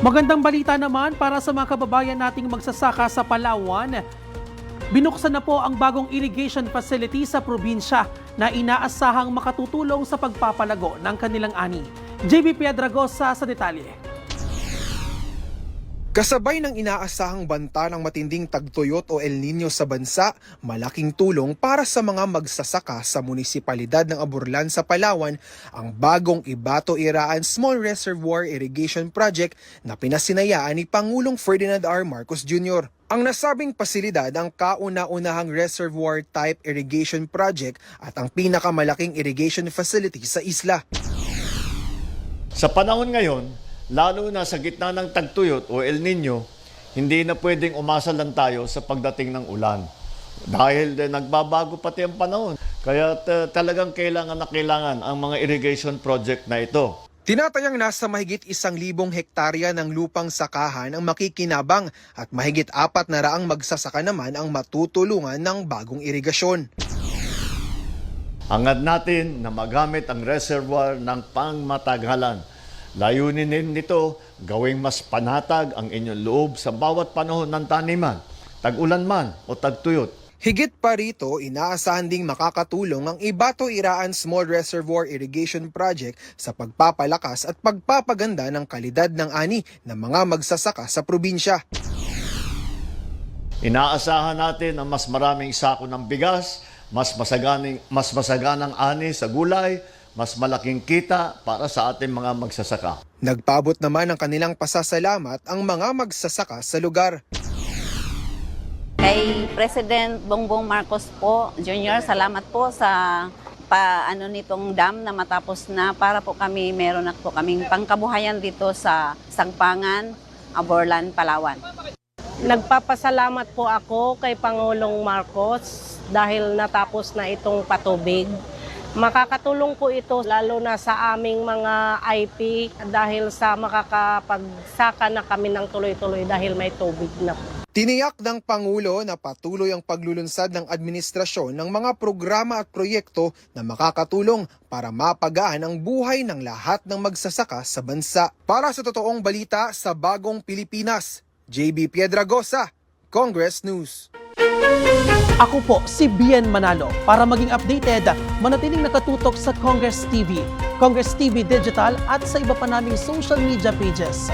Magandang balita naman para sa mga kababayan nating magsasaka sa Palawan. Binuksan na po ang bagong irrigation facility sa probinsya na inaasahang makatutulong sa pagpapalago ng kanilang ani. JB Piedragosa sa detalye. Kasabay ng inaasahang banta ng matinding tagtuyot o El Nino sa bansa, malaking tulong para sa mga magsasaka sa munisipalidad ng Aburlan sa Palawan ang bagong Ibato-Iraan Small Reservoir Irrigation Project na pinasinayaan ni Pangulong Ferdinand R. Marcos Jr. Ang nasabing pasilidad ang kauna-unahang reservoir type irrigation project at ang pinakamalaking irrigation facility sa isla. Sa panahon ngayon, lalo na sa gitna ng tagtuyot o El Nino, hindi na pwedeng umasa lang tayo sa pagdating ng ulan. Dahil nagbabago pati ang panahon. Kaya talagang kailangan ang mga irrigation project na ito. Tinatayang nasa mahigit 1,000 hektarya ng lupang sakahan ang makikinabang at mahigit 400 magsasaka naman ang matutulungan ng bagong irigasyon. Hangad natin na magamit ang reservoir ng pangmatagalan. Layunin din nito, gawing mas panatag ang inyong loob sa bawat panahon ng taniman, tag-ulan man o tagtuyot. Higit pa rito, inaasahan ding makakatulong ang Ibato-Iraan Small Reservoir Irrigation Project sa pagpapalakas at pagpapaganda ng kalidad ng ani ng mga magsasaka sa probinsya. Inaasahan natin ang mas maraming sako ng bigas, mas masaganang ani sa gulay, mas malaking kita para sa ating mga magsasaka. Nagpaabot naman ng kanilang pasasalamat ang mga magsasaka sa lugar. Kay President Bongbong Marcos po, Jr., salamat po sa nitong dam na matapos na para po kami meron na po kaming pangkabuhayan dito sa Sangpangan, Aburlan, Palawan. Nagpapasalamat po ako kay Pangulong Marcos dahil natapos na itong patubig. Makakatulong po ito lalo na sa aming mga IP dahil sa makakapagsaka na kami ng tuloy-tuloy dahil may tubig na. Tiniyak ng Pangulo na patuloy ang paglulunsad ng administrasyon ng mga programa at proyekto na makakatulong para mapagaan ang buhay ng lahat ng magsasaka sa bansa. Para sa totoong balita sa Bagong Pilipinas, JB Piedragosa, Congress News. Ako po si Bien Manalo. Para maging updated, manatiling nakatutok sa Congress TV Digital at sa iba pa naming social media pages.